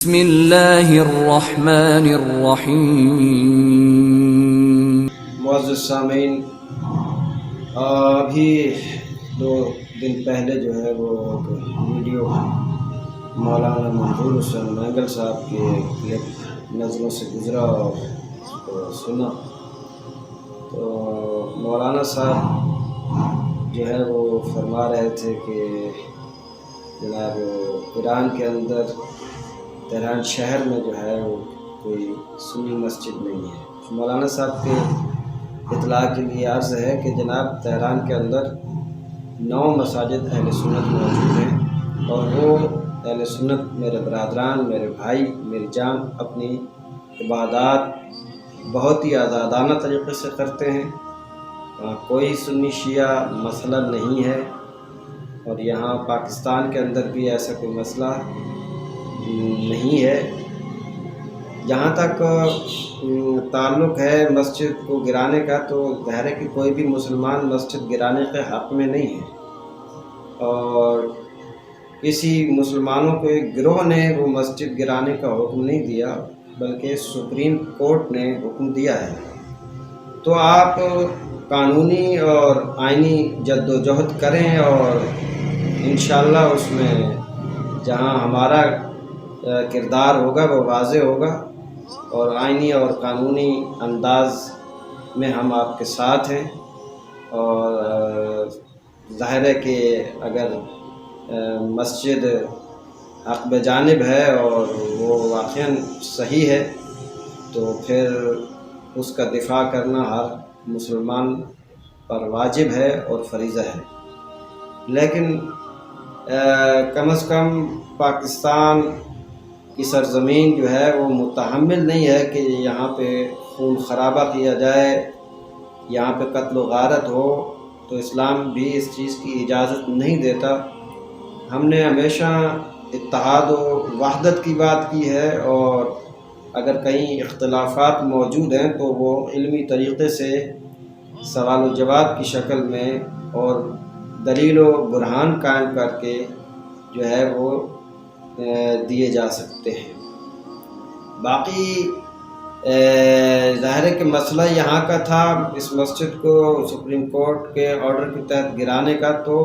بسم اللہ الرحمن الرحیم۔ معزز سامعین، ابھی 2 دن پہلے جو ہے وہ ویڈیو مولانا منظور حسین مینگل صاحب کے کلپ نظروں سے گزرا اور اس کو سنا تو مولانا صاحب جو ہے وہ فرما رہے تھے کہ جناب ایران کے اندر تہران شہر میں جو ہے وہ کوئی سنی مسجد نہیں ہے۔ مولانا صاحب کے اطلاع کے لیے عرض ہے کہ جناب تہران کے اندر 9 مساجد اہل سنت موجود ہیں اور وہ اہل سنت میرے برادران، میرے بھائی، میری جان اپنی عبادات بہت ہی آزادانہ طریقے سے کرتے ہیں۔ کوئی سنی شیعہ مسئلہ نہیں ہے اور یہاں پاکستان کے اندر بھی ایسا کوئی مسئلہ نہیں ہے۔ جہاں تک تعلق ہے مسجد کو گرانے کا تو ظاہر ہے کہ کوئی بھی مسلمان مسجد گرانے کے حق میں نہیں ہے اور کسی مسلمانوں کو ایک گروہ نے وہ مسجد گرانے کا حکم نہیں دیا بلکہ سپریم کورٹ نے حکم دیا ہے۔ تو آپ قانونی اور آئینی جد و جہد کریں اور انشاءاللہ اس میں جہاں ہمارا کردار ہوگا وہ واضح ہوگا اور آئینی اور قانونی انداز میں ہم آپ کے ساتھ ہیں۔ اور ظاہر ہے کہ اگر مسجد حق بجانب ہے اور وہ واقعاً صحیح ہے تو پھر اس کا دفاع کرنا ہر مسلمان پر واجب ہے اور فریضہ ہے، لیکن کم از کم پاکستان کی سرزمین جو ہے وہ متحمل نہیں ہے کہ یہاں پہ خون خرابہ کیا جائے، یہاں پہ قتل و غارت ہو، تو اسلام بھی اس چیز کی اجازت نہیں دیتا۔ ہم نے ہمیشہ اتحاد و وحدت کی بات کی ہے اور اگر کہیں اختلافات موجود ہیں تو وہ علمی طریقے سے سوال و جواب کی شکل میں اور دلیل و برہان قائم کر کے جو ہے وہ دیے جا سکتے ہیں۔ باقی ظاہر ہے کہ مسئلہ یہاں کا تھا اس مسجد کو سپریم کورٹ کے آرڈر کے تحت گرانے کا، تو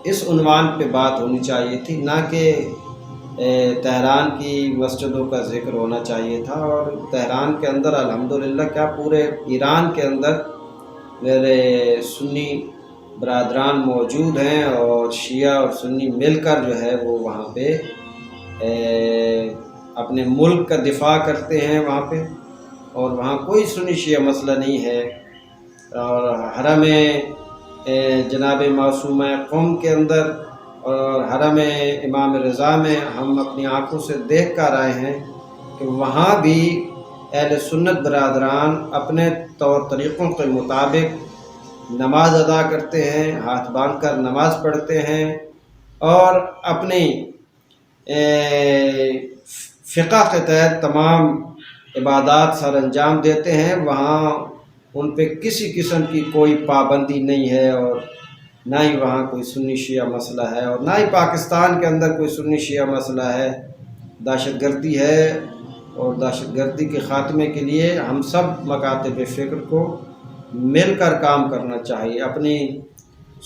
اس عنوان پہ بات ہونی چاہیے تھی، نہ کہ تہران کی مسجدوں کا ذکر ہونا چاہیے تھا۔ اور تہران کے اندر الحمدللہ کیا پورے ایران کے اندر میرے سنی برادران موجود ہیں اور شیعہ اور سنی مل کر جو ہے وہ وہاں پہ اپنے ملک کا دفاع کرتے ہیں وہاں پہ، اور وہاں کوئی سنی شیعہ مسئلہ نہیں ہے۔ اور حرم جناب معصومہ قم کے اندر اور حرم امام رضا میں ہم اپنی آنکھوں سے دیکھ کر آئے ہیں کہ وہاں بھی اہل سنت برادران اپنے طور طریقوں کے مطابق نماز ادا کرتے ہیں، ہاتھ باندھ کر نماز پڑھتے ہیں اور اپنی فقہ کے تحت تمام عبادات سر انجام دیتے ہیں۔ وہاں ان پہ کسی قسم کی کوئی پابندی نہیں ہے اور نہ ہی وہاں کوئی سنی شیعہ مسئلہ ہے اور نہ ہی پاکستان کے اندر کوئی سنی شیعہ مسئلہ ہے۔ دہشت گردی ہے اور دہشت گردی کے خاتمے کے لیے ہم سب مکاتب فکر کو مل کر کام کرنا چاہیے، اپنی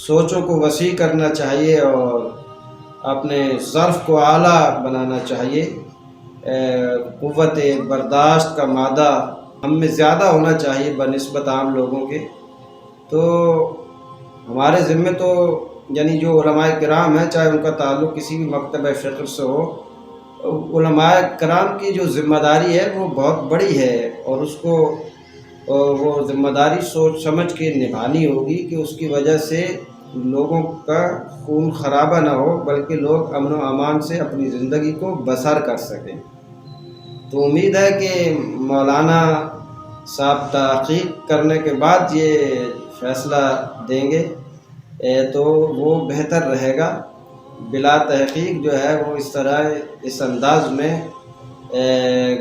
سوچوں کو وسیع کرنا چاہیے اور اپنے ظرف کو اعلیٰ بنانا چاہیے۔ قوت برداشت کا مادہ ہم میں زیادہ ہونا چاہیے بنسبت عام لوگوں کے۔ تو ہمارے ذمے تو یعنی جو علماء کرام ہیں، چاہے ان کا تعلق کسی بھی مکتب فکر سے ہو، علماء کرام کی جو ذمہ داری ہے وہ بہت بڑی ہے اور اس کو وہ ذمہ داری سوچ سمجھ کے نبھانی ہوگی کہ اس کی وجہ سے لوگوں کا خون خرابہ نہ ہو بلکہ لوگ امن و امان سے اپنی زندگی کو بسر کر سکیں۔ تو امید ہے کہ مولانا صاحب تحقیق کرنے کے بعد یہ فیصلہ دیں گے تو وہ بہتر رہے گا۔ بلا تحقیق جو ہے وہ اس طرح اس انداز میں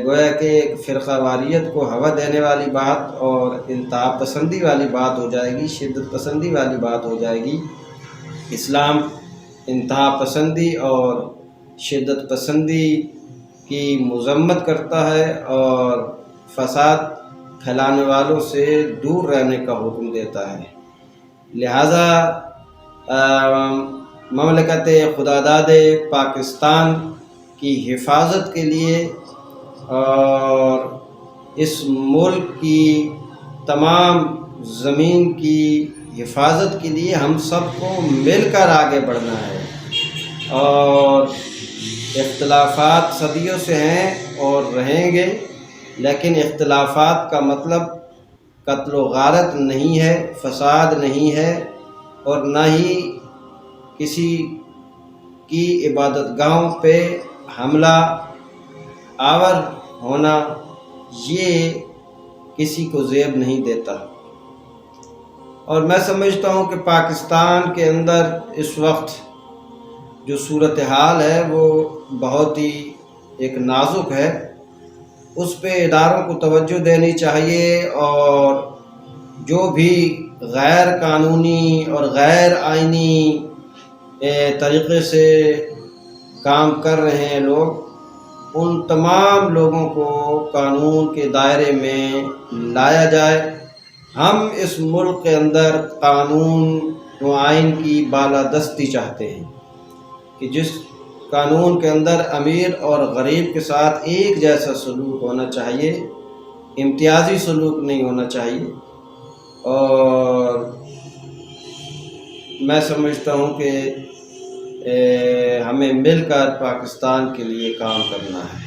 گویا کہ ایک فرقہ واریت کو ہوا دینے والی بات اور انتہا پسندی والی بات ہو جائے گی، شدت پسندی والی بات ہو جائے گی۔ اسلام انتہا پسندی اور شدت پسندی کی مذمت کرتا ہے اور فساد پھیلانے والوں سے دور رہنے کا حکم دیتا ہے۔ لہٰذا مملکت خداداد پاکستان کی حفاظت کے لیے اور اس ملک کی تمام زمین کی حفاظت کے لیے ہم سب کو مل کر آگے بڑھنا ہے۔ اور اختلافات صدیوں سے ہیں اور رہیں گے، لیکن اختلافات کا مطلب قتل و غارت نہیں ہے، فساد نہیں ہے، اور نہ ہی کسی کی عبادت گاہوں پہ حملہ آور ہونا، یہ کسی کو زیب نہیں دیتا۔ اور میں سمجھتا ہوں کہ پاکستان کے اندر اس وقت جو صورتحال ہے وہ بہت ہی ایک نازک ہے، اس پہ اداروں کو توجہ دینی چاہیے، اور جو بھی غیر قانونی اور غیر آئینی طریقے سے کام کر رہے ہیں لوگ، ان تمام لوگوں کو قانون کے دائرے میں لایا جائے۔ ہم اس ملک کے اندر قانون و آئین کی بالادستی چاہتے ہیں کہ جس قانون کے اندر امیر اور غریب کے ساتھ ایک جیسا سلوک ہونا چاہیے، امتیازی سلوک نہیں ہونا چاہیے۔ اور میں سمجھتا ہوں کہ ہمیں مل کر پاکستان کے لیے کام کرنا ہے۔